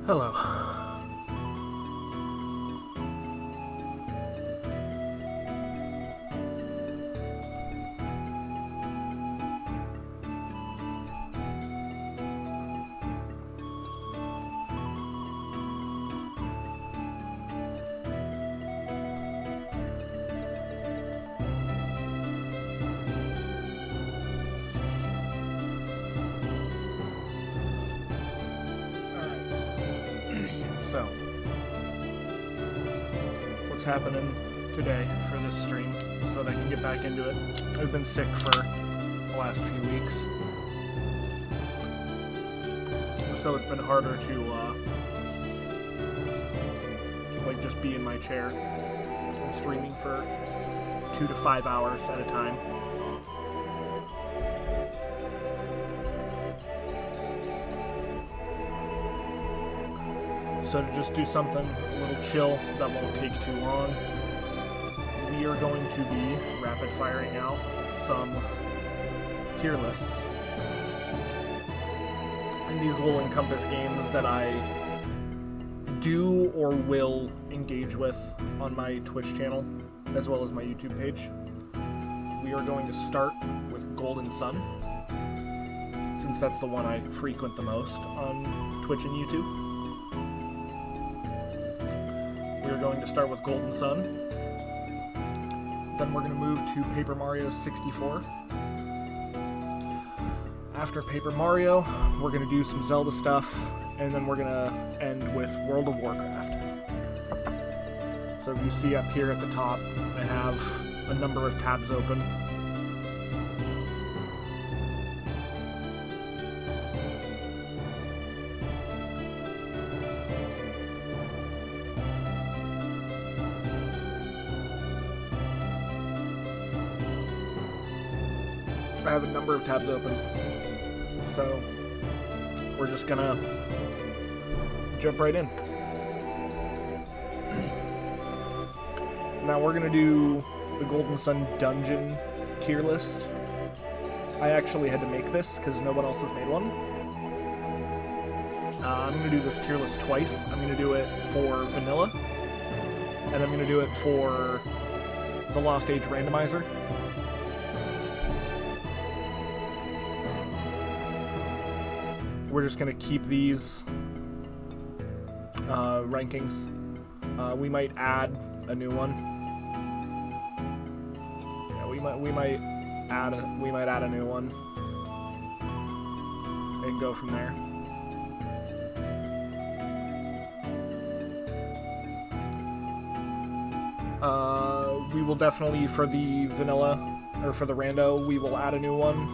Hello. So, what's happening today for this stream so that I can get back into it? I've been sick for the last few weeks, so it's been harder to like just be in my chair and streaming for 2 to 5 hours at a time. So to just do something a little chill that won't take too long, we are going to be rapid firing out some tier lists. And these will encompass games that I do or will engage with on my Twitch channel, as well as my YouTube page. We are going to start with Golden Sun, since that's the one I frequent the most on Twitch and YouTube. We're going to start with Golden Sun. Then we're going to move to Paper Mario 64. After Paper Mario, we're going to do some Zelda stuff, and then we're going to end with World of Warcraft. So if you see up here at the top, I have a number of tabs open. I have a number of tabs open, so we're just gonna jump right in. Now we're gonna do the Golden Sun Dungeon tier list. I actually had to make this because no one else has made one. I'm gonna do this tier list twice. I'm gonna do it for Vanilla, and I'm gonna do it for the Lost Age Randomizer. We're just going to keep these rankings. We might add a new one. Yeah, we might add a new one and go from there. We will definitely, for the vanilla or for the rando, we will add a new one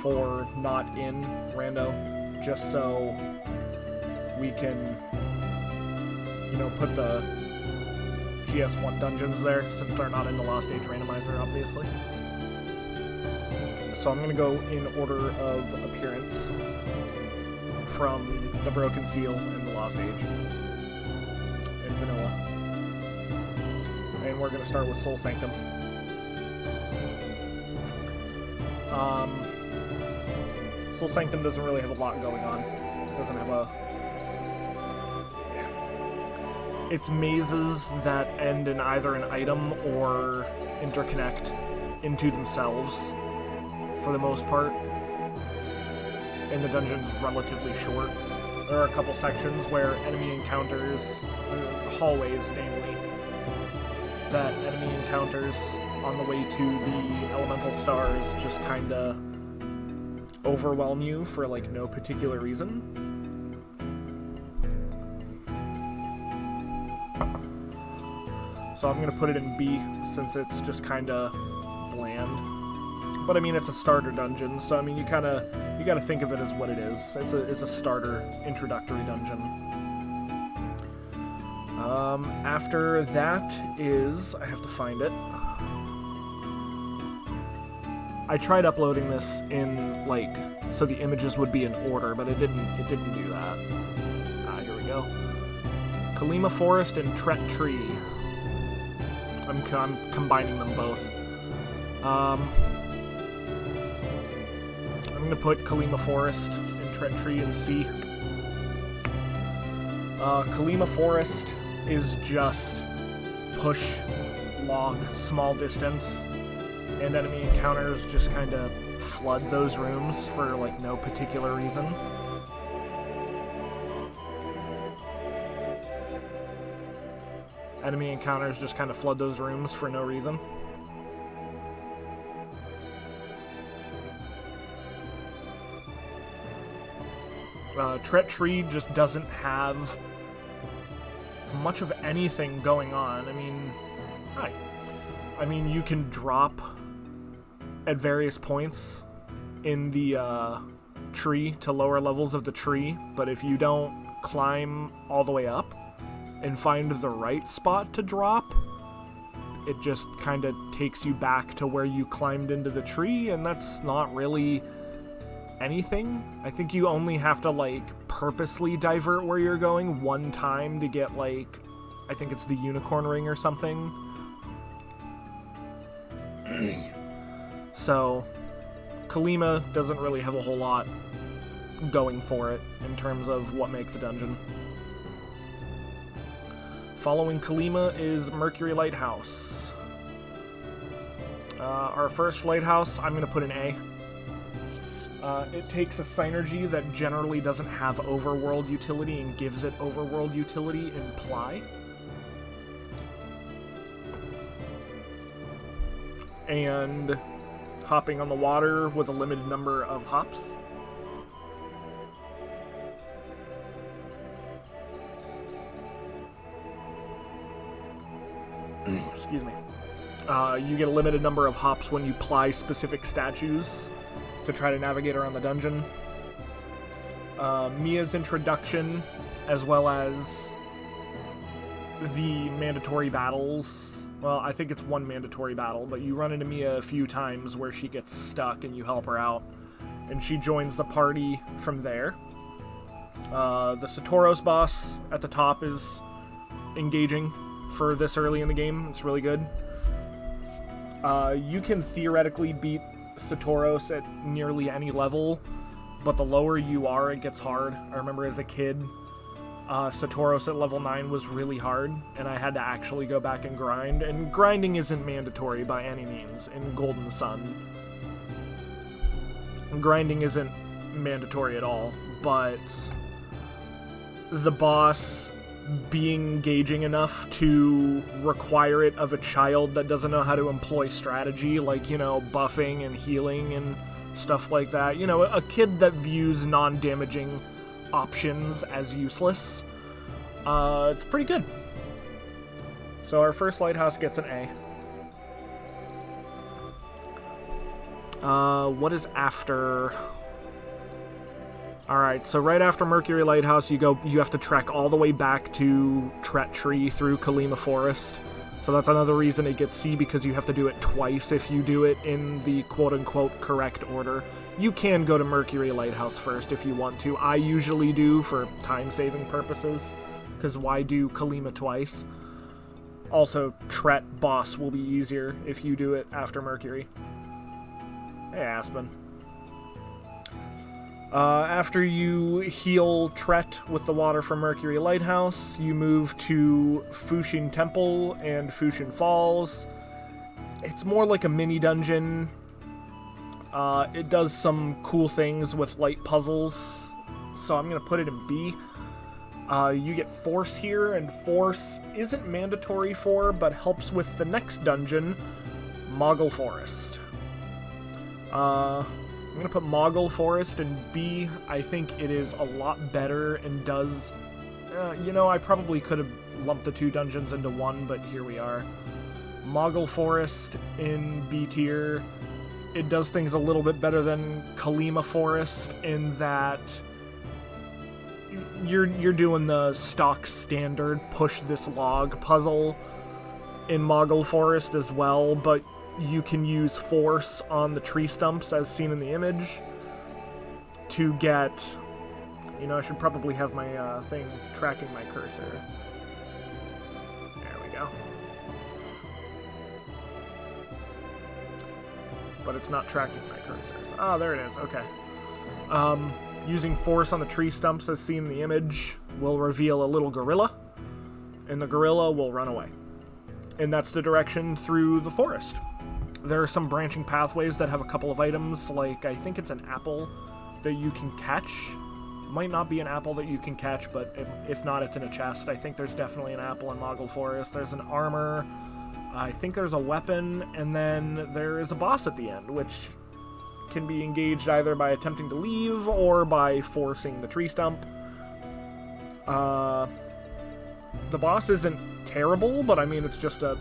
for not in rando, just so we can, put the GS1 dungeons there, since they're not in the Lost Age Randomizer, obviously. So I'm going to go in order of appearance from the Broken Seal and the Lost Age and Vanilla. And we're going to start with Soul Sanctum. Soul Sanctum doesn't really have a lot going on. It doesn't have a... It's mazes that end in either an item or interconnect into themselves, for the most part. And the dungeon's relatively short. There are a couple sections where enemy encounters, hallways namely, that enemy encounters on the way to the elemental stars just kinda overwhelm you for no particular reason. So I'm gonna put it in B since it's just kinda bland. But I mean, it's a starter dungeon, so I mean, you gotta think of it as what it is. It's a starter introductory dungeon. After that is, I have to find it. I tried uploading this in, so the images would be in order, but it didn't do that. Here we go. Kalima Forest and Tret Tree. I'm combining them both. I'm going to put Kalima Forest and Tret Tree in C. Kalima Forest is just push, log, small distance, and enemy encounters just kind of flood those rooms for, like, no particular reason. Enemy encounters just kind of flood those rooms for no reason. Tret Tree just doesn't have much of anything going on. I mean, you can drop at various points in the tree to lower levels of the tree, but if you don't climb all the way up and find the right spot to drop, it just kind of takes you back to where you climbed into the tree, and that's not really anything. I think you only have to, like, purposely divert where you're going one time to get, like, I think it's the unicorn ring or something. So, Kalima doesn't really have a whole lot going for it in terms of what makes a dungeon. Following Kalima is Mercury Lighthouse. Our first lighthouse, I'm going to put an A. It takes a synergy that generally doesn't have overworld utility and gives it overworld utility in Ply. And hopping on the water with a limited number of hops. Excuse me. You get a limited number of hops when you ply specific statues to try to navigate around the dungeon. Mia's introduction, as well as the mandatory battles. Well, I think it's one mandatory battle, but you run into Mia a few times where she gets stuck and you help her out. And she joins the party from there. The Satoros boss at the top is engaging for this early in the game. It's really good. You can theoretically beat Satoros at nearly any level, but the lower you are, it gets hard. I remember as a kid, Satoros at level 9 was really hard, and I had to actually go back and grind, and grinding isn't mandatory by any means in Golden Sun. Grinding isn't mandatory at all, but the boss being engaging enough to require it of a child that doesn't know how to employ strategy, like, you know, buffing and healing and stuff like that. You know, a kid that views non-damaging options as useless. It's pretty good. So our first lighthouse gets an A. What is after? Alright, so right after Mercury Lighthouse, you have to trek all the way back to Tret Tree through Kalima Forest. So that's another reason it gets C, because you have to do it twice if you do it in the quote-unquote correct order. You can go to Mercury Lighthouse first if you want to. I usually do for time-saving purposes, because why do Kalima twice? Also, Tret boss will be easier if you do it after Mercury. Hey, Aspen. After you heal Tret with the water from Mercury Lighthouse, you move to Fushin Temple and Fushin Falls. It's more like a mini-dungeon. It does some cool things with light puzzles, so I'm going to put it in B. You get Force here, and Force isn't mandatory for, but helps with the next dungeon, Moggle Forest. I'm going to put Moggle Forest in B. I think it is a lot better and does... you know, I probably could have lumped the two dungeons into one, but here we are. Moggle Forest in B tier. It does things a little bit better than Kalima Forest in that you're doing the stock standard push this log puzzle in Moggle Forest as well, but you can use Force on the tree stumps as seen in the image to get... You know, I should probably have my thing tracking my cursor. There we go. But it's not tracking my cursor. Ah, there it is. Okay. Using force on the tree stumps as seen in the image will reveal a little gorilla, and the gorilla will run away. And that's the direction through the forest. There are some branching pathways that have a couple of items, like I think it's an apple that you can catch. Might not be an apple that you can catch, but if not, it's in a chest. I think there's definitely an apple in Moggle Forest. There's an armor. I think there's a weapon, and then there is a boss at the end, which can be engaged either by attempting to leave or by forcing the tree stump. The boss isn't terrible, but I mean, it's just a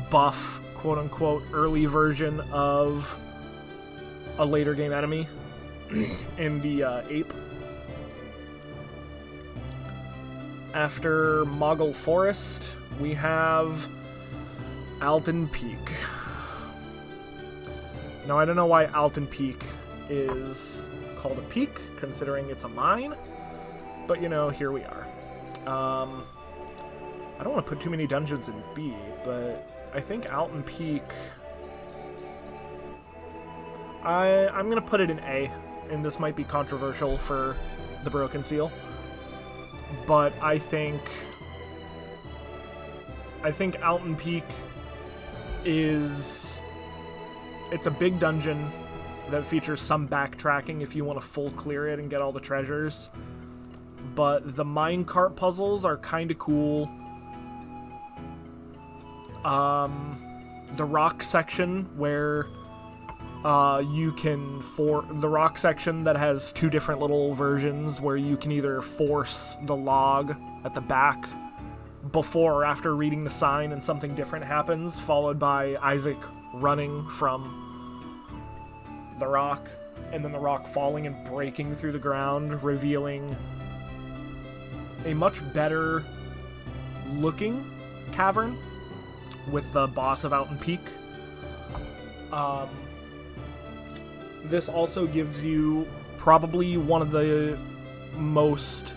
buff, quote-unquote, early version of a later game enemy in the ape. After Moggle Forest, we have Alton Peak. Now, I don't know why Alton Peak is called a peak, considering it's a mine, but, you know, here we are. I don't want to put too many dungeons in B, but I think Alton Peak... I'm going to put it in A, and this might be controversial for the Broken Seal, but I think Alton Peak is... It's a big dungeon that features some backtracking if you want to full clear it and get all the treasures. But the minecart puzzles are kind of cool. The rock section where the rock section that has two different little versions where you can either force the log at the back before or after reading the sign and something different happens, followed by Isaac running from the rock, and then the rock falling and breaking through the ground, revealing a much better looking cavern with the boss of Alton Peak. This also gives you probably one of the most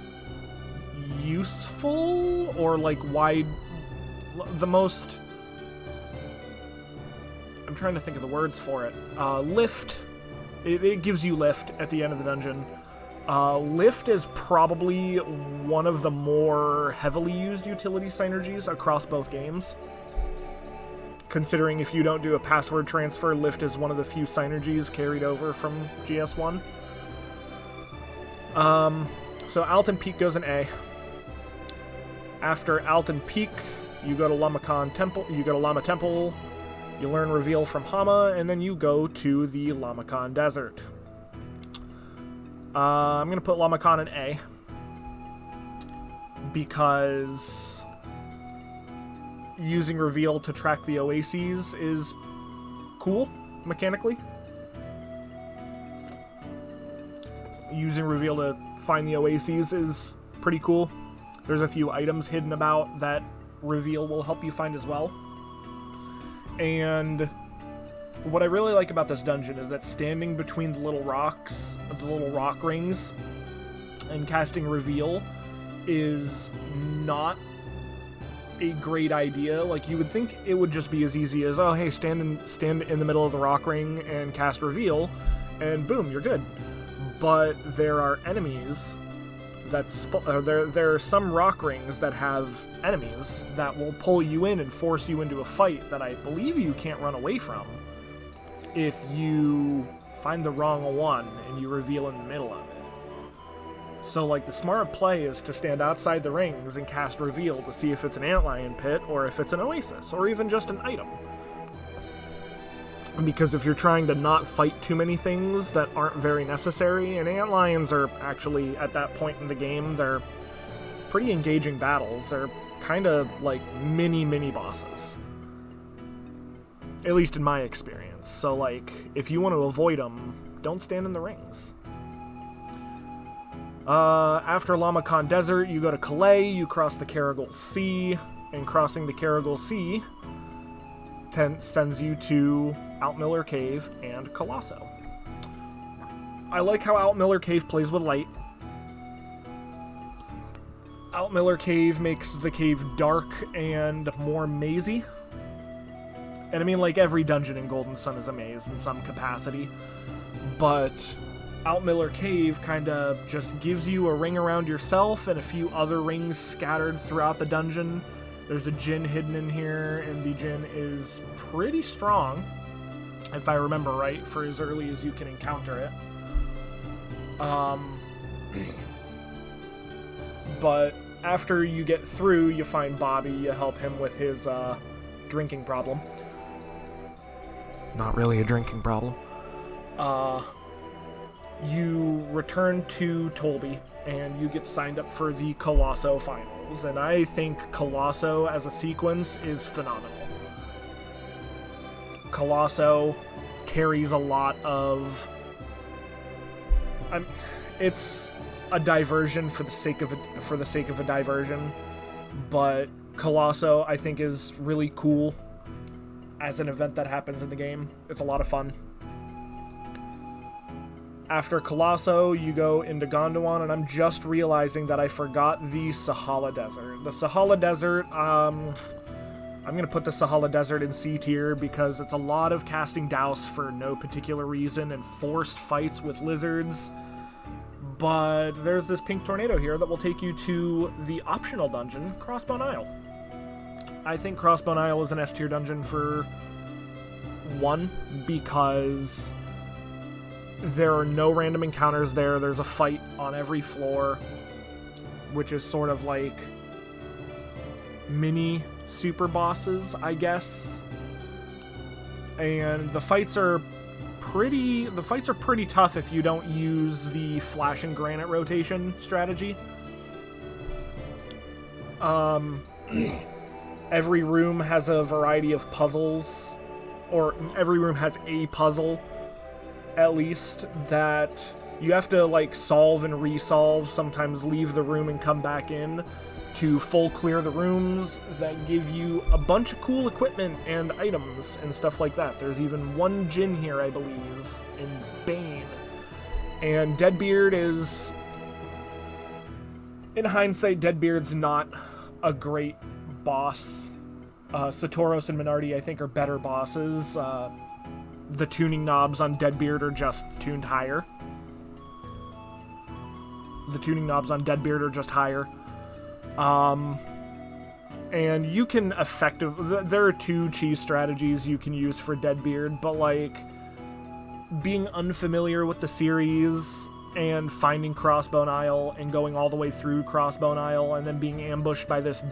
useful, or like the most... I'm trying to think of the words for it. Lift. It gives you lift at the end of the dungeon. Lift is probably one of the more heavily used utility synergies across both games. Considering if you don't do a password transfer, Lift is one of the few synergies carried over from GS1. So Alton Peak goes in A. After Alton Peak, you go to Lama Temple, you learn Reveal from Hama, and then you go to the Lamakan Desert. I'm going to put Lamakan in A, because using Reveal to track the oases is cool, mechanically. Using Reveal to find the oases is pretty cool. There's a few items hidden about that Reveal will help you find as well. And what I really like about this dungeon is that standing between the little rocks, the little rock rings, and casting Reveal is not a great idea. Like, you would think it would just be as easy as, oh, hey, stand in the middle of the rock ring and cast Reveal, and boom, you're good. But there are enemies that there are some rock rings that have enemies that will pull you in and force you into a fight that I believe you can't run away from if you find the wrong one and you Reveal in the middle of it. So, like, the smart play is to stand outside the rings and cast Reveal to see if it's an antlion pit or if it's an oasis or even just an item. Because if you're trying to not fight too many things that aren't very necessary, and antlions are actually, at that point in the game, they're pretty engaging battles. They're kind of like mini bosses. At least in my experience. So, like, if you want to avoid them, don't stand in the rings. After Lamakan Desert, you go to Calais, you cross the Caragol Sea, and crossing the Caragol Sea sends you to Altmiller Cave and Colosso. I like how Altmiller Cave plays with light. Altmiller Cave makes the cave dark and more mazy. And I mean, like, every dungeon in Golden Sun is a maze in some capacity. But Outmiller Cave kind of just gives you a ring around yourself and a few other rings scattered throughout the dungeon. There's a djinn hidden in here, and the djinn is pretty strong, if I remember right, for as early as you can encounter it. But after you get through, you find Bobby, you help him with his drinking problem. Not really a drinking problem. You return to Tolby, and you get signed up for the Colosso Finals, and I think Colosso as a sequence is phenomenal. Colosso carries a lot of... it's a diversion for the sake of a diversion, but Colosso, I think, is really cool as an event that happens in the game. It's a lot of fun. After Colosso, you go into Gondwan, and I'm just realizing that I forgot the Sahala Desert. The Sahala Desert, I'm going to put the Sahala Desert in C tier because it's a lot of casting douse for no particular reason and forced fights with lizards. But there's this pink tornado here that will take you to the optional dungeon, Crossbone Isle. I think Crossbone Isle is an S tier dungeon for one, because there are no random encounters there. There's a fight on every floor, which is sort of like mini super bosses, I guess. And the fights are pretty tough if you don't use the flash and granite rotation strategy. Every room has a variety of puzzles, or every room has a puzzle, at least, that you have to, like, solve and resolve, sometimes leave the room and come back in to full clear the rooms that give you a bunch of cool equipment and items and stuff like that. There's even one djinn here, I believe, in Bane. And Deadbeard is... in hindsight, Deadbeard's not a great boss. Satoros and Minardi, I think, are better bosses. The tuning knobs on Deadbeard are just tuned higher. The tuning knobs on Deadbeard are just higher. And you can there are two cheese strategies you can use for Deadbeard, but, like, being unfamiliar with the series and finding Crossbone Isle and going all the way through Crossbone Isle and then being ambushed by this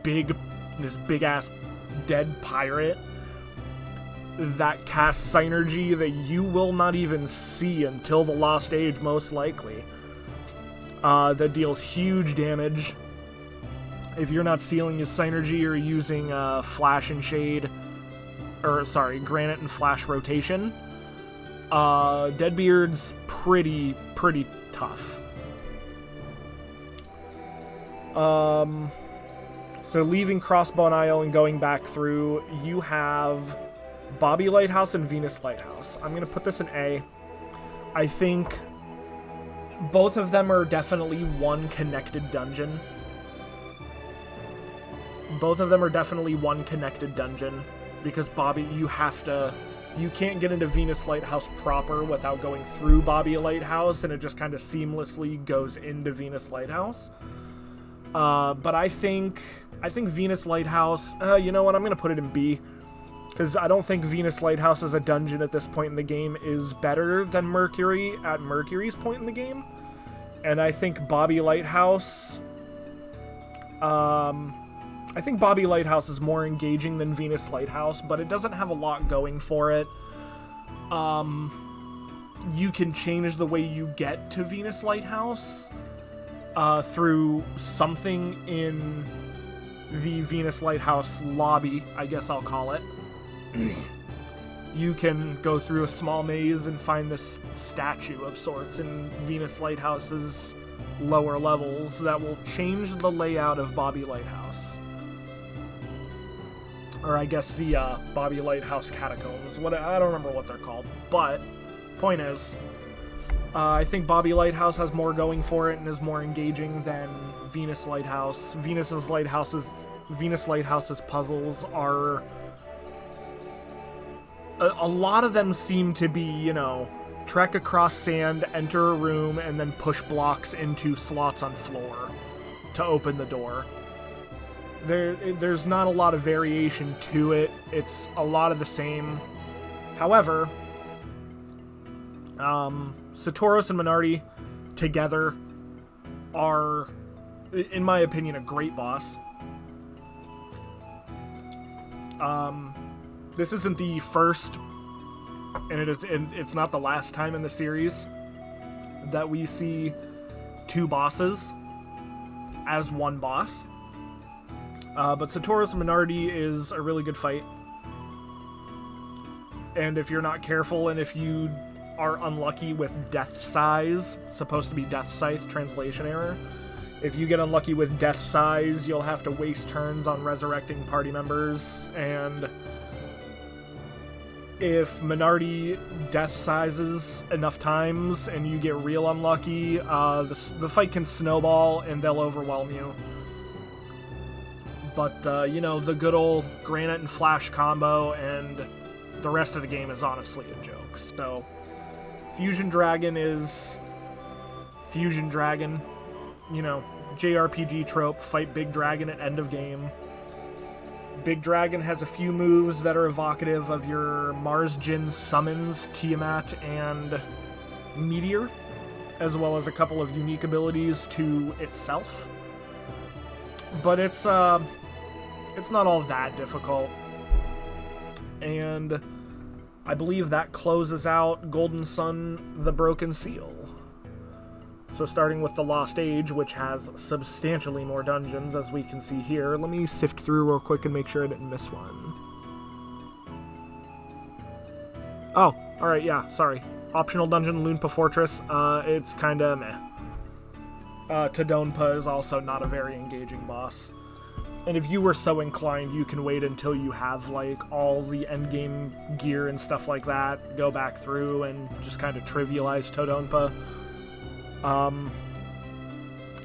big-ass dead pirate that casts synergy that you will not even see until the Lost Age, most likely. That deals huge damage. If you're not sealing his synergy or using flash and shade, granite and flash rotation, Deadbeard's pretty tough. So leaving Crossbone Isle and going back through, you have Bobby Lighthouse and Venus Lighthouse. I'm going to put this in A. I think both of them are definitely one connected dungeon. Because Bobby, you can't get into Venus Lighthouse proper without going through Bobby Lighthouse, and it just kind of seamlessly goes into Venus Lighthouse. But I think Venus Lighthouse, you know what, I'm going to put it in B. Because I don't think Venus Lighthouse as a dungeon at this point in the game is better than Mercury at Mercury's point in the game. And I think Bobby Lighthouse... I think Bobby Lighthouse is more engaging than Venus Lighthouse, but it doesn't have a lot going for it. You can change the way you get to Venus Lighthouse through something in the Venus Lighthouse lobby, I guess I'll call it. You can go through a small maze and find this statue of sorts in Venus Lighthouse's lower levels that will change the layout of Bobby Lighthouse. Or I guess the Bobby Lighthouse Catacombs. I don't remember what they're called. But, point is, I think Bobby Lighthouse has more going for it and is more engaging than Venus Lighthouse. Venus Lighthouse's puzzles are... A lot of them seem to be, trek across sand, enter a room, and then push blocks into slots on floor to open the door. There's not a lot of variation to it. It's a lot of the same. However, Satoros and Minardi together are, in my opinion, a great boss. This isn't the first, and it's not the last time in the series that we see two bosses as one boss. But Satoros and Minardi is a really good fight. And if you're not careful, and if you are unlucky with Death Size, supposed to be Death Scythe, translation error, if you get unlucky with Death Size, you'll have to waste turns on resurrecting party members, and if Minardi Death Sizes enough times and you get real unlucky, the fight can snowball and they'll overwhelm you. But, you know, the good old Granite and Flash combo, and the rest of the game is honestly a joke. So, Fusion Dragon is Fusion Dragon. You know, JRPG trope, fight Big Dragon at end of game. Big Dragon has a few moves that are evocative of your Mars Jin summons, Tiamat and Meteor, as well as a couple of unique abilities to itself. But it's not all that difficult. And I believe that closes out Golden Sun, the Broken Seal. So starting with the Lost Age, which has substantially more dungeons, as we can see here. Let me sift through real quick and make sure I didn't miss one. Oh, alright, yeah, sorry. Optional dungeon, Lunpa Fortress. It's kinda meh. Todonpa is also not a very engaging boss. And if you were so inclined, you can wait until you have, like, all the endgame gear and stuff like that, go back through and just kind of trivialize Todonpa.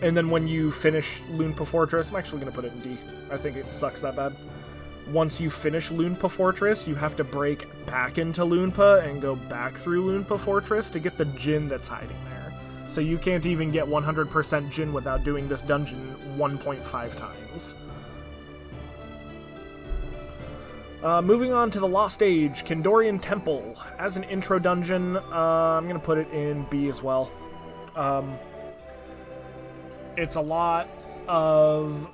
And then when you finish Lunpa Fortress, I'm actually going to put it in D. I think it sucks that bad. Once you finish Lunpa Fortress, you have to break back into Lunpa and go back through Lunpa Fortress to get the Djinn that's hiding there. So you can't even get 100% Djinn without doing this dungeon 1.5 times. Moving on to the Lost Age, Kandorian Temple. As an intro dungeon, I'm going to put it in B as well. It's a lot of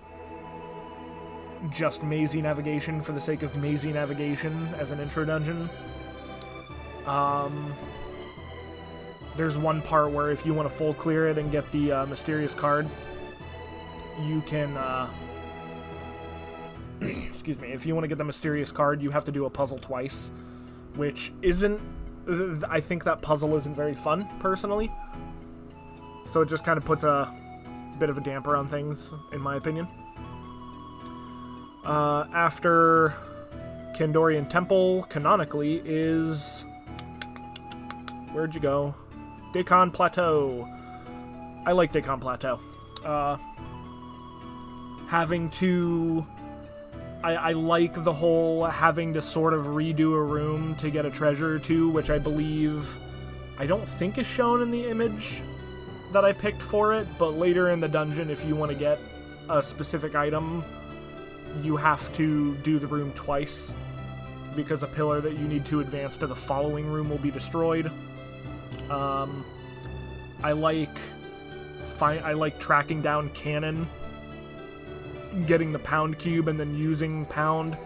just mazy navigation for the sake of mazy navigation as an intro dungeon. There's one part where if you want to full clear it and get the mysterious card, you can... excuse me, if you want to get the mysterious card, you have to do a puzzle twice, which isn't... I think that puzzle isn't very fun, personally. So it just kind of puts a bit of a damper on things, in my opinion. After Kandorian Temple, canonically, is... Where'd you go? Dekkan Plateau. I like Dekkan Plateau. Having to... I like the whole having to sort of redo a room to get a treasure or two, which I believe... I don't think is shown in the image that I picked for it, but later in the dungeon, if you want to get a specific item, you have to do the room twice, because a pillar that you need to advance to the following room will be destroyed. I like tracking down Cannon, getting the Pound Cube, and then using Pound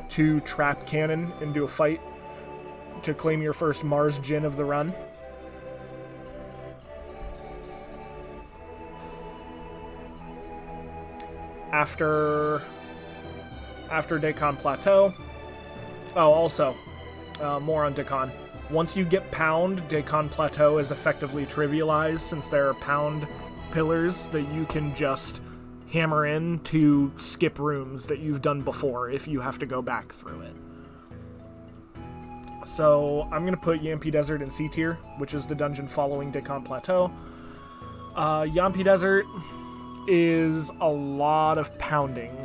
to trap Cannon into a fight to claim your first Mars Djinn of the run. After Dekkan Plateau... Oh, also, more on Dekkan. Once you get Pound, Dekkan Plateau is effectively trivialized, since there are Pound pillars that you can just hammer in to skip rooms that you've done before if you have to go back through it. So I'm going to put Yampi Desert in C tier, which is the dungeon following Dekkan Plateau. Yampi Desert is a lot of pounding.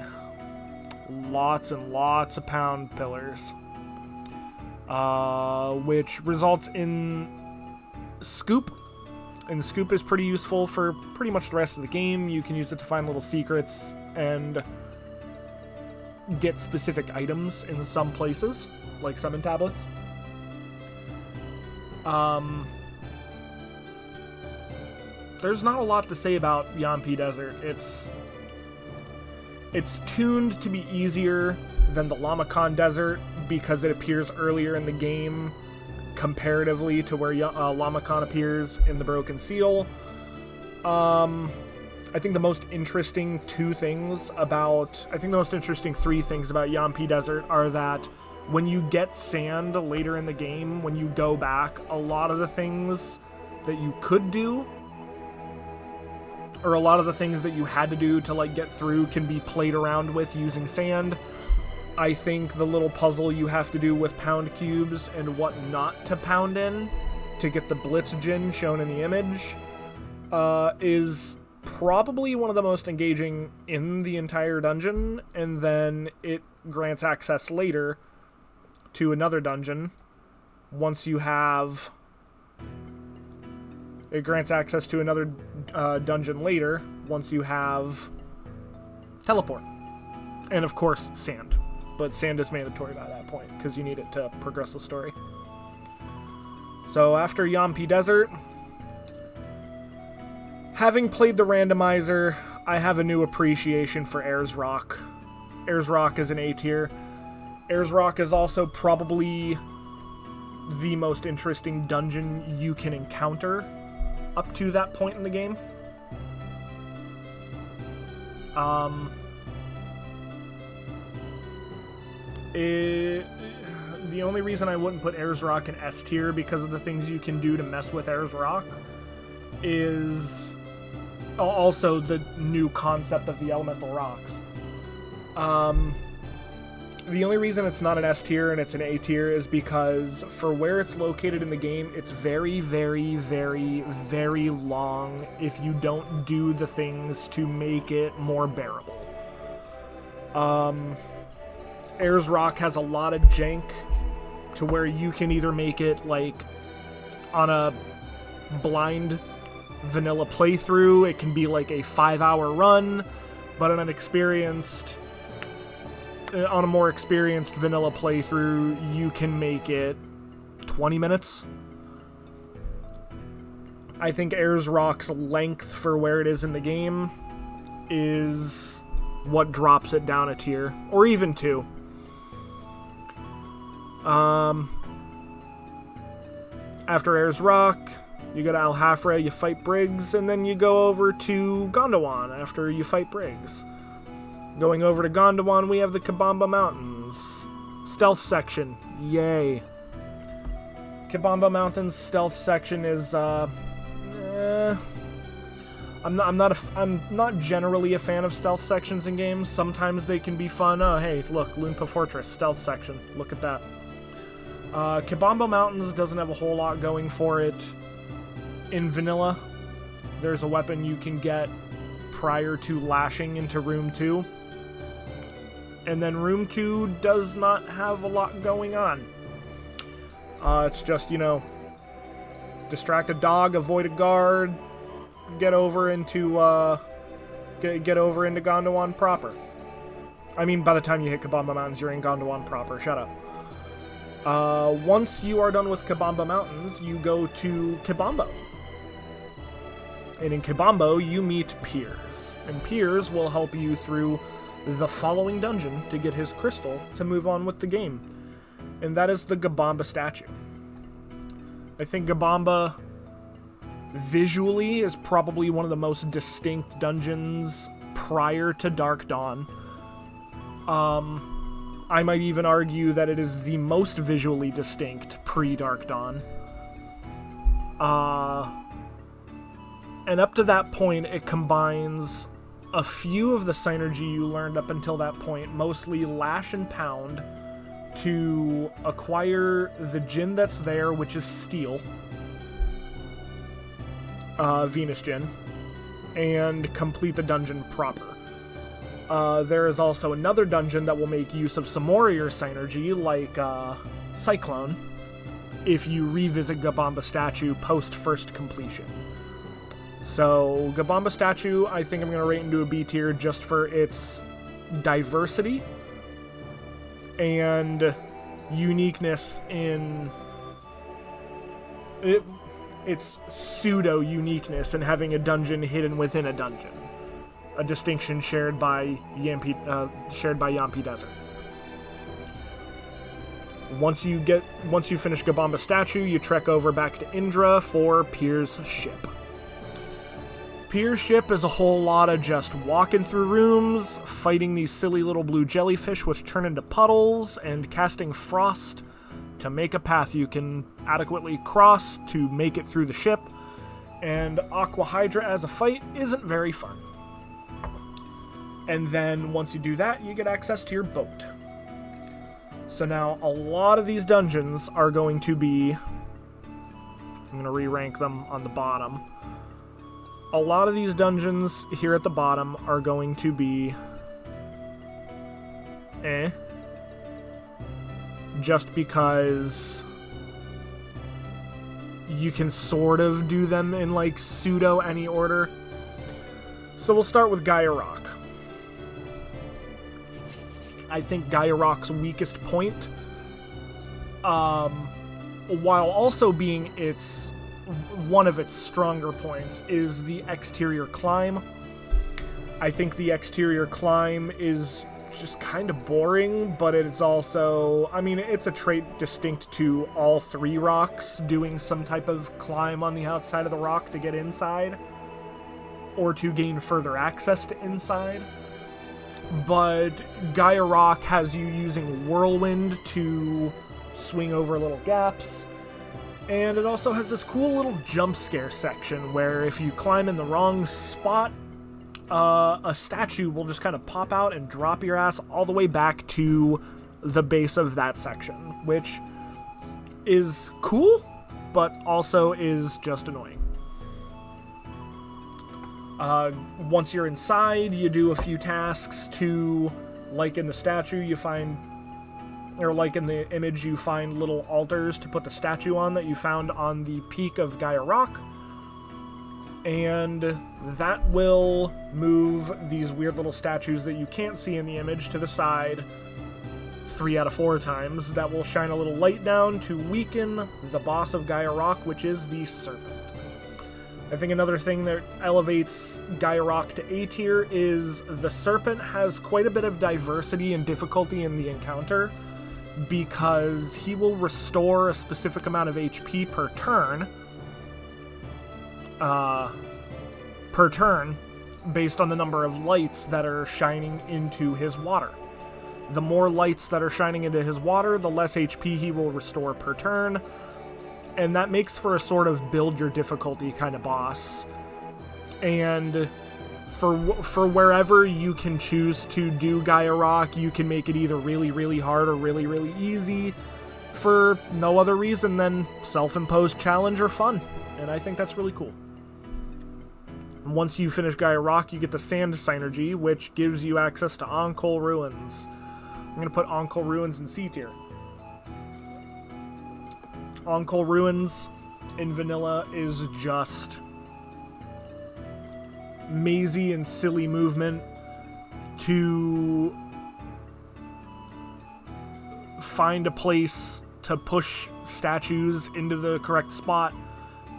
Lots and lots of pound pillars. Which results in Scoop. And the Scoop is pretty useful for pretty much the rest of the game. You can use it to find little secrets and get specific items in some places, like summon tablets. There's not a lot to say about Yampi Desert. It's tuned to be easier than the Lamacon Desert because it appears earlier in the game comparatively to where Lamacon appears in the Broken Seal. I think the most interesting three things about Yampi Desert are that when you get sand later in the game, when you go back, a lot of the things that you could do, or a lot of the things that you had to do to like get through, can be played around with using sand. I think the little puzzle you have to do with pound cubes and what not to pound in to get the Blitz Gin shown in the image is probably one of the most engaging in the entire dungeon, and then it grants access later to another dungeon once you have... It grants access to another dungeon later once you have teleport. And of course, sand. But sand is mandatory by that point, because you need it to progress the story. So after Yampi Desert, having played the randomizer, I have a new appreciation for Ayers Rock. Ayers Rock is an A tier. Ayers Rock is also probably the most interesting dungeon you can encounter up to that point in the game. The only reason I wouldn't put Ayers Rock in S tier because of the things you can do to mess with Ayers Rock is also the new concept of the elemental rocks. The only reason it's not an S tier and it's an A tier is because for where it's located in the game, it's very, very, very, very long if you don't do the things to make it more bearable. Ayers Rock has a lot of jank to where you can either make it like on a blind vanilla playthrough, it can be like a 5-hour run, but on a more experienced vanilla playthrough, you can make it 20 minutes. I think Ayers Rock's length for where it is in the game is what drops it down a tier, or even 2. After Ayers Rock, you go to Alhafra, you fight Briggs, and then you go over to Gondwan after you fight Briggs. Going over to Gondwan, we have the Kabamba Mountains. Stealth section. Yay. Kabamba Mountains stealth section is, I'm not generally a fan of stealth sections in games. Sometimes they can be fun. Oh, hey, look, Loonpa Fortress, stealth section. Look at that. Kabamba Mountains doesn't have a whole lot going for it. In vanilla, there's a weapon you can get prior to lashing into Room 2. And then Room 2 does not have a lot going on. It's just, distract a dog, avoid a guard, get over into Gondwan proper. I mean, by the time you hit Kabamba Mountains, you're in Gondwan proper. Shut up. Once you are done with Kabamba Mountains, you go to Kibambo. And in Kibambo, you meet Piers. And Piers will help you through the following dungeon to get his crystal to move on with the game. And that is the Gabamba statue. I think Gabamba visually is probably one of the most distinct dungeons prior to Dark Dawn. I might even argue that it is the most visually distinct pre-Dark Dawn. And up to that point, it combines a few of the synergy you learned up until that point, mostly Lash and Pound, to acquire the Gin that's there, which is Steel, Venus Gin, and complete the dungeon proper. There is also another dungeon that will make use of some Warrior synergy, like Cyclone, if you revisit Gabamba Statue post first completion. So Gabamba Statue, I think I'm going to rate into a B tier just for its diversity and uniqueness in its pseudo-uniqueness in having a dungeon hidden within a dungeon. A distinction shared by Yampi Desert. Once you finish Gabamba Statue, you trek over back to Indra for Pier's ship. Pier's ship is a whole lot of just walking through rooms, fighting these silly little blue jellyfish which turn into puddles, and casting frost to make a path you can adequately cross to make it through the ship. And Aqua Hydra as a fight isn't very fun. And then once you do that, you get access to your boat. So now a lot of these dungeons are going to be... I'm going to re-rank them on the bottom. A lot of these dungeons here at the bottom are going to be... just because you can sort of do them in, like, pseudo any order. So we'll start with Gaia Rock. I think Gaia Rock's weakest point, while also being one of its stronger points, is the exterior climb. I think the exterior climb is just kind of boring, but it's also, I mean, it's a trait distinct to all three rocks, doing some type of climb on the outside of the rock to get inside, or to gain further access to inside. But Gaia Rock has you using Whirlwind to swing over little gaps, and it also has this cool little jump scare section where if you climb in the wrong spot, a statue will just kind of pop out and drop your ass all the way back to the base of that section, which is cool, but also is just annoying. Once you're inside, you do a few tasks to, like in the statue, you find, or like in the image, you find little altars to put the statue on that you found on the peak of Gaia Rock. And that will move these weird little statues that you can't see in the image to the side 3 out of 4 times. That will shine a little light down to weaken the boss of Gaia Rock, which is the Serpent. I think another thing that elevates Gaia Rock to A tier is the Serpent has quite a bit of diversity and difficulty in the encounter, because he will restore a specific amount of HP per turn based on the number of lights that are shining into his water. The more lights that are shining into his water, the less HP he will restore per turn, and that makes for a sort of build your difficulty kind of boss. And for wherever you can choose to do Gaia Rock, you can make it either really, really hard or really, really easy for no other reason than self-imposed challenge or fun, and I think that's really cool. Once you finish Gaia Rock, you get the Sand Synergy, which gives you access to Onkol Ruins. I'm going to put Onkol Ruins in C tier. Onkol Ruins in vanilla is just mazy and silly movement to find a place to push statues into the correct spot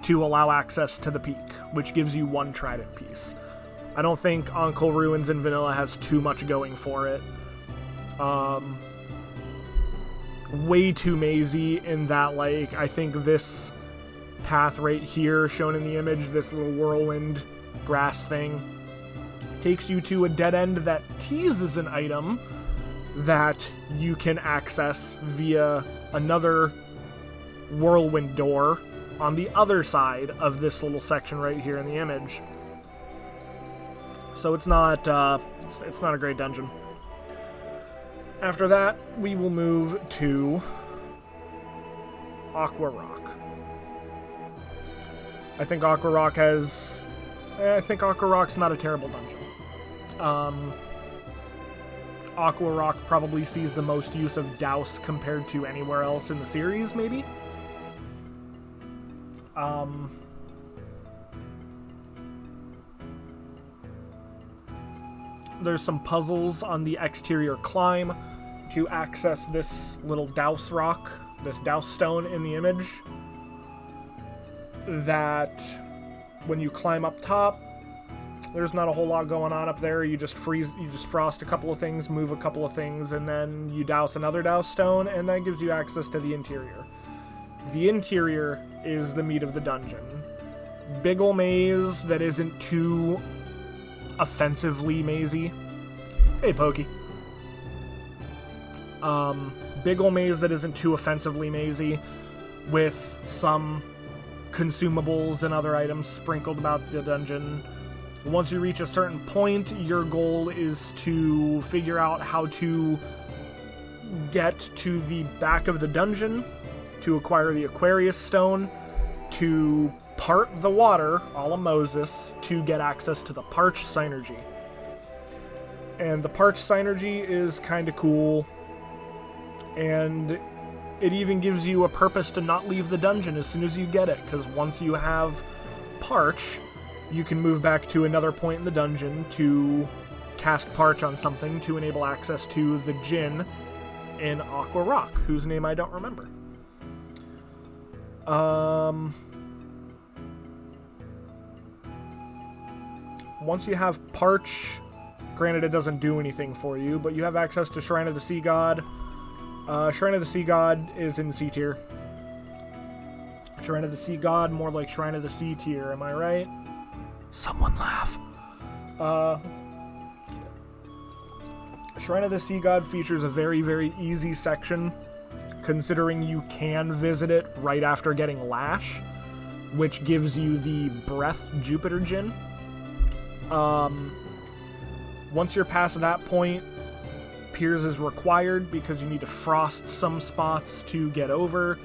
to allow access to the peak, which gives you 1 trident piece. I don't think Onkol Ruins in vanilla has too much going for it. Way too mazy in that, like, I think this path right here shown in the image, this little whirlwind grass thing, takes you to a dead end that teases an item that you can access via another whirlwind door on the other side of this little section right here in the image. So it's not a great dungeon. After that, we will move to Aqua Rock. I think Aqua Rock's not a terrible dungeon. Aqua Rock probably sees the most use of Douse compared to anywhere else in the series, maybe? There's some puzzles on the exterior climb to access this little douse rock, this douse stone in the image, that when you climb up top, there's not a whole lot going on up there. You just frost a couple of things, move a couple of things, and then you douse another douse stone, and that gives you access to the interior. The interior is the meat of the dungeon. Big ol' maze that isn't too offensively mazy. Hey, Pokey. Big ol' maze that isn't too offensively mazy, with some consumables and other items sprinkled about the dungeon. Once you reach a certain point, your goal is to figure out how to get to the back of the dungeon, to acquire the Aquarius Stone, to part the water, a la Moses, to get access to the Parch Synergy. And the Parch Synergy is kind of cool, and it even gives you a purpose to not leave the dungeon as soon as you get it, because once you have Parch, you can move back to another point in the dungeon to cast Parch on something to enable access to the Djinn in Aqua Rock, whose name I don't remember. Once you have Parch, granted it doesn't do anything for you, but you have access to Shrine of the Sea God. Shrine of the Sea God is in C tier. Shrine of the Sea God, more like Shrine of the C tier, am I right? Someone laugh. Shrine of the Sea God features a very, very easy section, considering you can visit it right after getting Lash, which gives you the Breath Jupiter Djinn. Once you're past that point, Piers is required because you need to frost some spots to get over.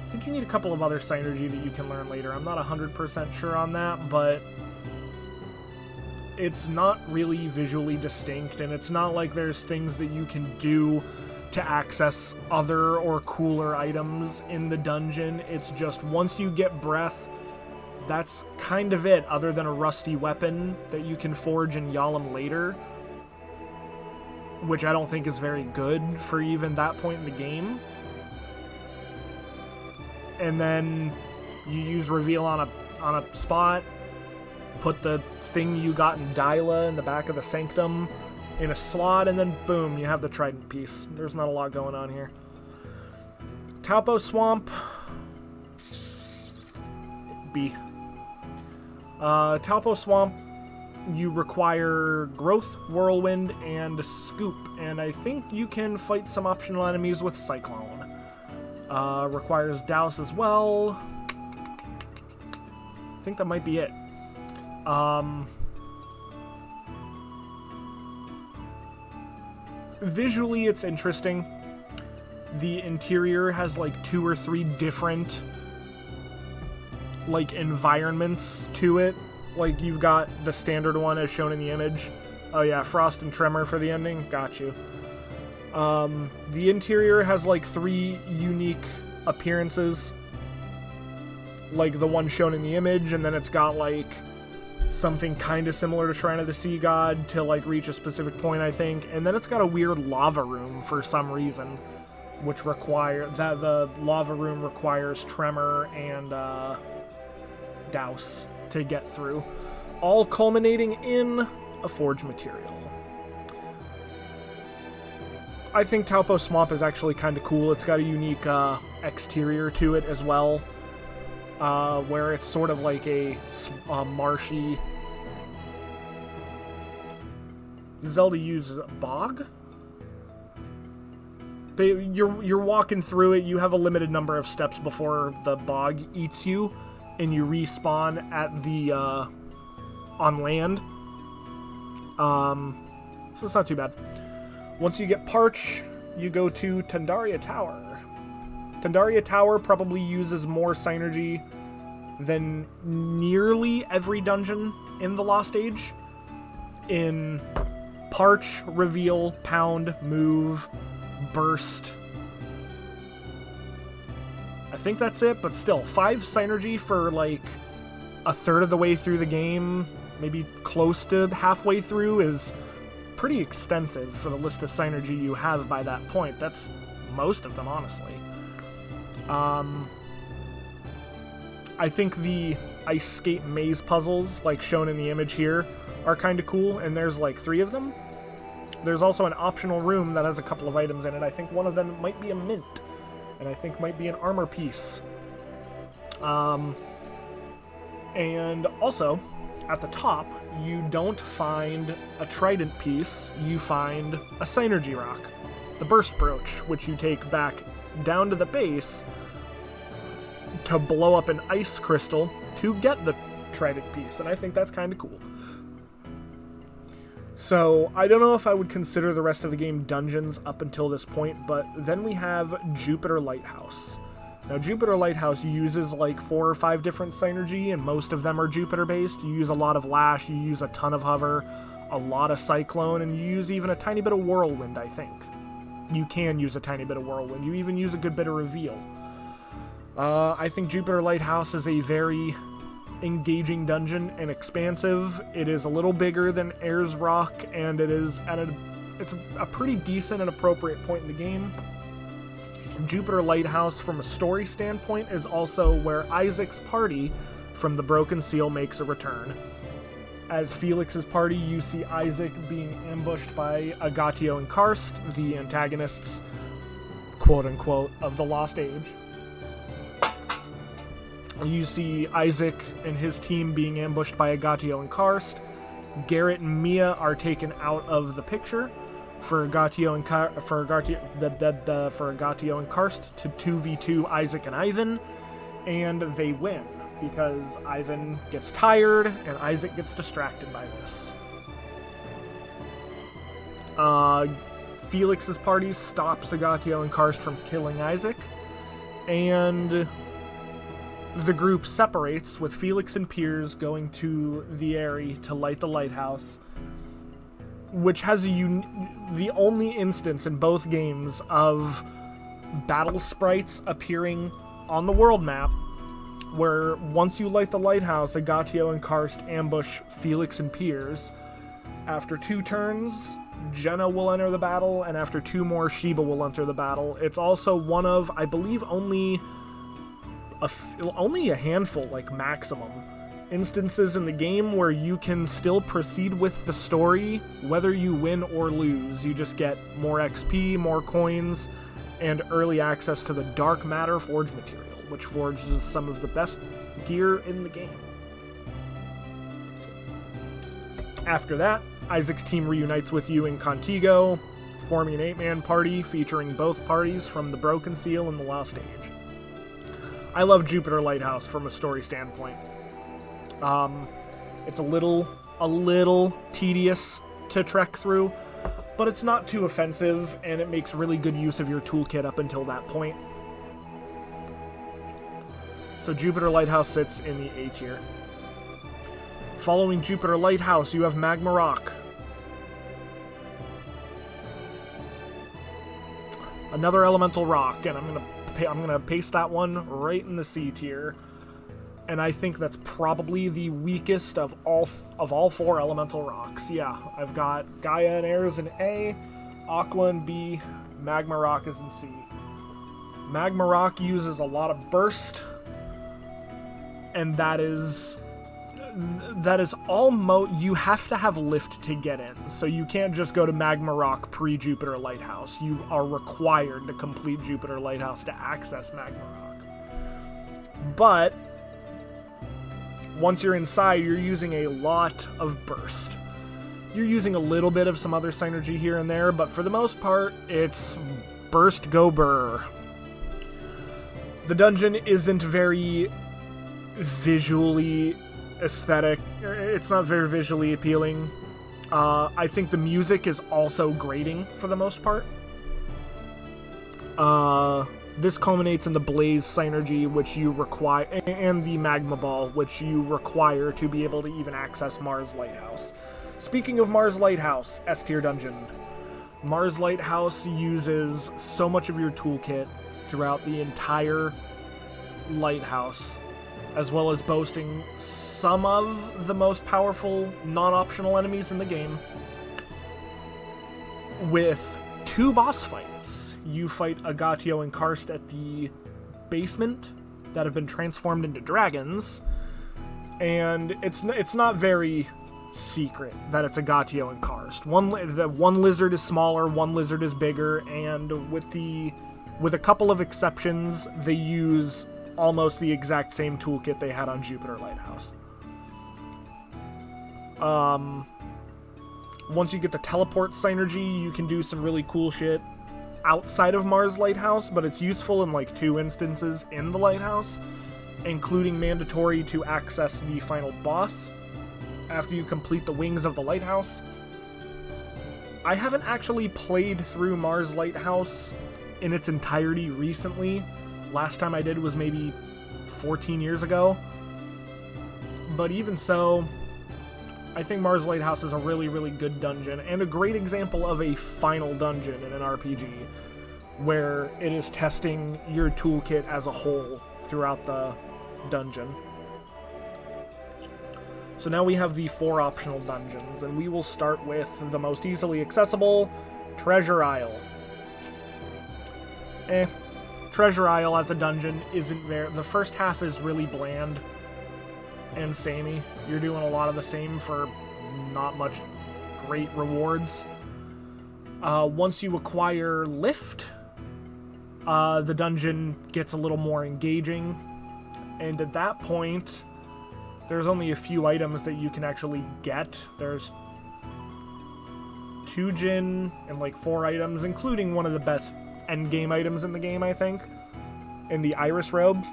I think you need a couple of other synergy that you can learn later. I'm not 100% sure on that, but it's not really visually distinct, and it's not like there's things that you can do to access other or cooler items in the dungeon. It's just once you get Breath, that's kind of it, other than a rusty weapon that you can forge in Yalom later, which I don't think is very good for even that point in the game. And then you use Reveal on a spot, put the thing you got in Dyla in the back of the Sanctum in a slot, and then boom, you have the Trident piece. There's not a lot going on here. Taupo Swamp, B. Taupo Swamp, you require Growth, Whirlwind, and Scoop, and I think you can fight some optional enemies with Cyclone. Requires Douse as well. I think that might be it. Visually, it's interesting. The interior has like 2 or 3 different like environments to it. Like you've got the standard one as shown in the image. Oh yeah, Frost and Tremor for the ending. Got you. The interior has like 3 unique appearances, like the one shown in the image, and then it's got like something kind of similar to Shrine of the Sea God to like reach a specific point, I think, and then it's got a weird lava room for some reason, which the lava room requires Tremor and Douse to get through, all culminating in a forge material. I think Taupo Swamp is actually kind of cool. It's got a unique exterior to it as well, where it's sort of like a marshy... Zelda uses a bog? But you're walking through it, you have a limited number of steps before the bog eats you, and you respawn at the, on land. So it's not too bad. Once you get Parch, you go to Tandaria Tower. Tandaria Tower probably uses more synergy than nearly every dungeon in the Lost Age. In Parch, Reveal, Pound, Move, Burst. I think that's it, but still, 5 synergy for like a third of the way through the game, maybe close to halfway through, is pretty extensive for the list of synergy you have by that point. That's most of them, honestly. I think the ice skate maze puzzles, like shown in the image here, are kind of cool, and there's like 3 of them. There's also an optional room that has a couple of items in it. I think one of them might be a mint, and I think might be an armor piece. And also, at the top, you don't find a trident piece, you find a synergy rock, the burst brooch, which you take back down to the base to blow up an ice crystal to get the trident piece, and I think that's kind of cool. So, I don't know if I would consider the rest of the game dungeons up until this point, but then we have Jupiter Lighthouse. Now, Jupiter Lighthouse uses like 4 or 5 different synergy, and most of them are Jupiter-based. You use a lot of Lash, you use a ton of Hover, a lot of Cyclone, and you use even a tiny bit of Whirlwind, I think. You can use a tiny bit of Whirlwind. You even use a good bit of Reveal. I think Jupiter Lighthouse is a very engaging dungeon and expansive. It is a little bigger than Ayers Rock, and it is at it's a pretty decent and appropriate point in the game. Jupiter Lighthouse, from a story standpoint, is also where Isaac's party from the Broken Seal makes a return. As Felix's party, you see Isaac being ambushed by Agatio and Karst, the antagonists, quote-unquote, of the Lost Age. You see Isaac and his team being ambushed by Agatio and Karst. Garrett and Mia are taken out of the picture for Agatio and Karst to 2v2 Isaac and Ivan, and they win because Ivan gets tired and Isaac gets distracted by this. Felix's party stops Agatio and Karst from killing Isaac, and the group separates, with Felix and Piers going to the Eyrie to light the lighthouse, which has the only instance in both games of battle sprites appearing on the world map, where once you light the lighthouse, Agatio and Karst ambush Felix and Piers. After 2 turns, Jenna will enter the battle, and after 2 more, Sheba will enter the battle. It's also one of, I believe, only a handful, like maximum, instances in the game where you can still proceed with the story whether you win or lose. You just get more XP, more coins, and early access to the Dark Matter Forge material, which forges some of the best gear in the game. After that, Isaac's team reunites with you in Contigo, forming an 8-man party featuring both parties from the Broken Seal and the Lost Age. I love Jupiter Lighthouse from a story standpoint. It's a little tedious to trek through, but it's not too offensive, and it makes really good use of your toolkit up until that point. So Jupiter Lighthouse sits in the A tier. Following Jupiter Lighthouse, you have Magma Rock. Another elemental rock, and I'm gonna paste that one right in the C tier. And I think that's probably the weakest of all 4 elemental rocks. Yeah, I've got Gaia and Air is in A, Aqua in B, Magma Rock is in C. Magma Rock uses a lot of burst, and that is almost, you have to have lift to get in, so you can't just go to Magma Rock pre-Jupiter Lighthouse. You are required to complete Jupiter Lighthouse to access Magma Rock. But once you're inside, you're using a lot of burst. You're using a little bit of some other synergy here and there, but for the most part, it's burst go burr. The dungeon isn't very visually aesthetic. It's not very visually appealing. I think the music is also grating for the most part. This culminates in the Blaze synergy, which you require, and the Magma Ball, which you require to be able to even access Mars Lighthouse. Speaking of Mars Lighthouse, S tier dungeon. Mars Lighthouse uses so much of your toolkit throughout the entire lighthouse, as well as boasting some of the most powerful non-optional enemies in the game, with 2 boss fights. You fight Agatio and Karst at the basement that have been transformed into dragons, and it's not very secret that it's Agatio and Karst. One lizard is smaller, one lizard is bigger, and with a couple of exceptions, they use almost the exact same toolkit they had on Jupiter Lighthouse. Once you get the teleport synergy, you can do some really cool shit outside of Mars Lighthouse, but it's useful in like 2 instances in the lighthouse, including mandatory to access the final boss after you complete the wings of the lighthouse. I haven't actually played through Mars Lighthouse in its entirety recently. Last time I did was maybe 14 years ago. But even so, I think Mars Lighthouse is a really, really good dungeon, and a great example of a final dungeon in an RPG, where it is testing your toolkit as a whole throughout the dungeon. So now we have the 4 optional dungeons, and we will start with the most easily accessible, Treasure Isle. Treasure Isle as a dungeon isn't there. The first half is really bland and samey. You're doing a lot of the same for not much great rewards. Once you acquire Lift, the dungeon gets a little more engaging, and at that point, there's only a few items that you can actually get. There's 2 Djinn and like 4 items, including one of the best endgame items in the game, I think, in the Iris Robe,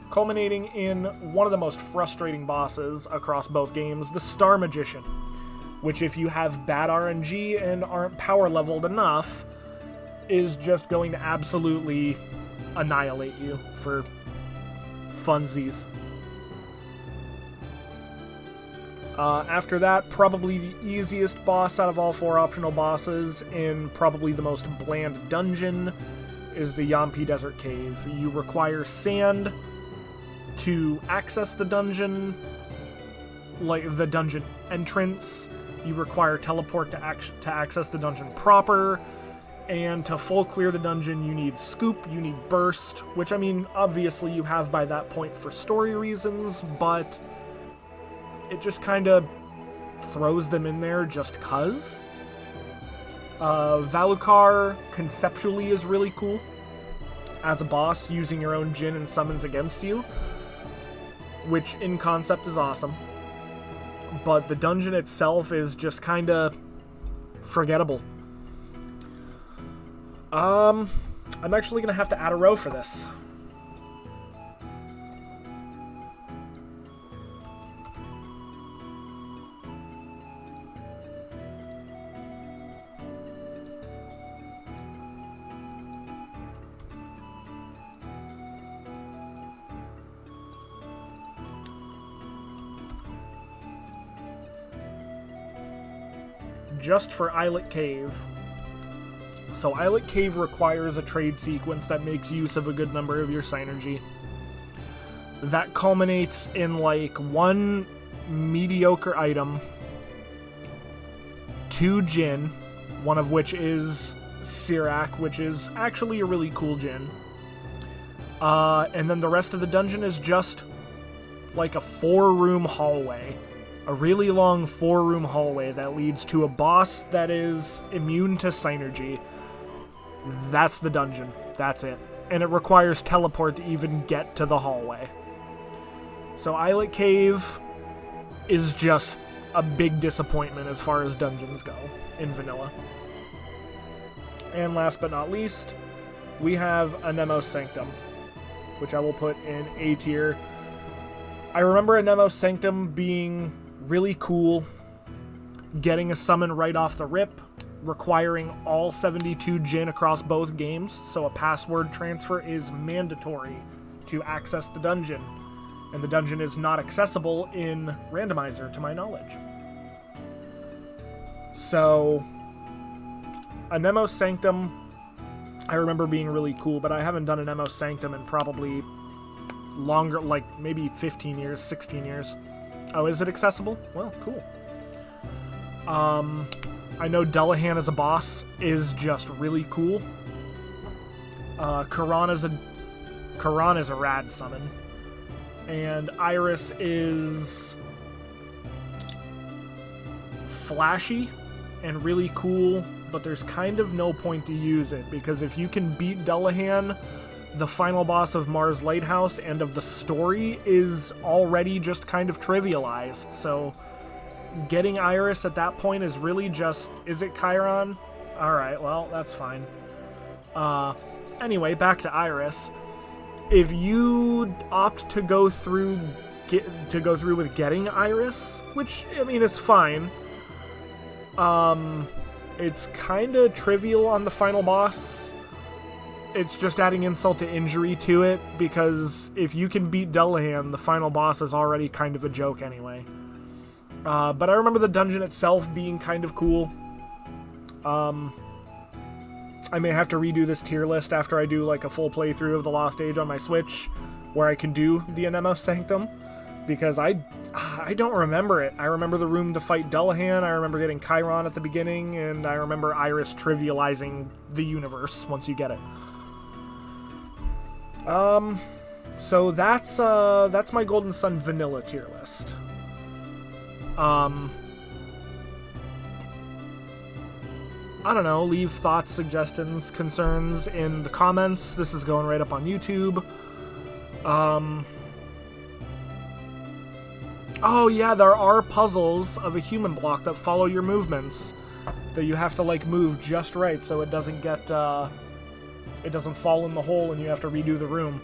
culminating in one of the most frustrating bosses across both games, the Star Magician, which, if you have bad RNG and aren't power leveled enough, is just going to absolutely annihilate you for funsies. After that, probably the easiest boss out of all 4 optional bosses in probably the most bland dungeon is the Yampi Desert Cave. You require sand to access the dungeon, like the dungeon entrance. You require teleport to access the dungeon proper, and to full clear the dungeon you need Scoop, you need Burst, which, I mean, obviously you have by that point for story reasons, but it just kind of throws them in there just cuz. Valukar conceptually is really cool as a boss, using your own Djinn and summons against you, which in concept is awesome. But the dungeon itself is just kind of forgettable. I'm actually going to have to add a row for this. Just for Islet Cave. So Islet Cave requires a trade sequence that makes use of a good number of your synergy. That culminates in like 1 mediocre item, 2 Djinn, one of which is Sirak, which is actually a really cool Djinn. And then the rest of the dungeon is just like a 4-room hallway. A really long 4-room hallway that leads to a boss that is immune to synergy. That's the dungeon. That's it. And it requires teleport to even get to the hallway. So Islet Cave is just a big disappointment as far as dungeons go in vanilla. And last but not least, we have Anemos Sanctum, which I will put in A tier. I remember Anemos Sanctum being really cool, getting a summon right off the rip, requiring all 72 Djinn across both games, so a password transfer is mandatory to access the dungeon, and the dungeon is not accessible in Randomizer, to my knowledge. So, Anemos Sanctum, I remember being really cool, but I haven't done Anemos Sanctum in probably longer, like maybe 15 years, 16 years. Oh, is it accessible? Well, cool. I know Dullahan as a boss is just really cool. Karan is a rad summon. And Iris is flashy and really cool, but there's kind of no point to use it, because if you can beat Dullahan, the final boss of Mars Lighthouse and of the story is already just kind of trivialized, so getting Iris at that point is really just, is it Chiron? Alright, well, that's fine. Anyway, back to Iris. If you opt to go through with getting Iris, which, I mean, is fine, it's kinda trivial on the final boss. It's just adding insult to injury to it, because if you can beat Dullahan, the final boss is already kind of a joke anyway. But I remember the dungeon itself being kind of cool. I may have to redo this tier list after I do like a full playthrough of The Lost Age on my Switch, where I can do the Anemos Sanctum, because I don't remember it. I remember the room to fight Dullahan, I remember getting Chiron at the beginning, and I remember Iris trivializing the universe once you get it. So that's my Golden Sun vanilla tier list. I don't know, leave thoughts, suggestions, concerns in the comments. This is going right up on YouTube. Oh yeah, there are puzzles of a human block that follow your movements, that you have to like move just right so it doesn't get, it doesn't fall in the hole and you have to redo the room.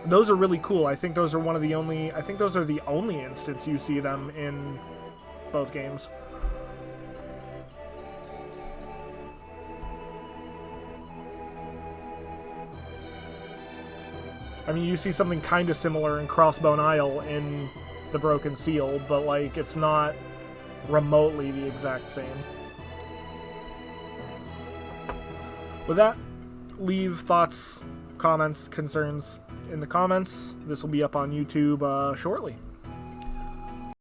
Those are really cool. I think those are the only instance you see them in both games. I mean, you see something kind of similar in Crossbone Isle in The Broken Seal, but, like, it's not remotely the exact same. With that, leave thoughts, comments, concerns in the comments. This will be up on YouTube shortly.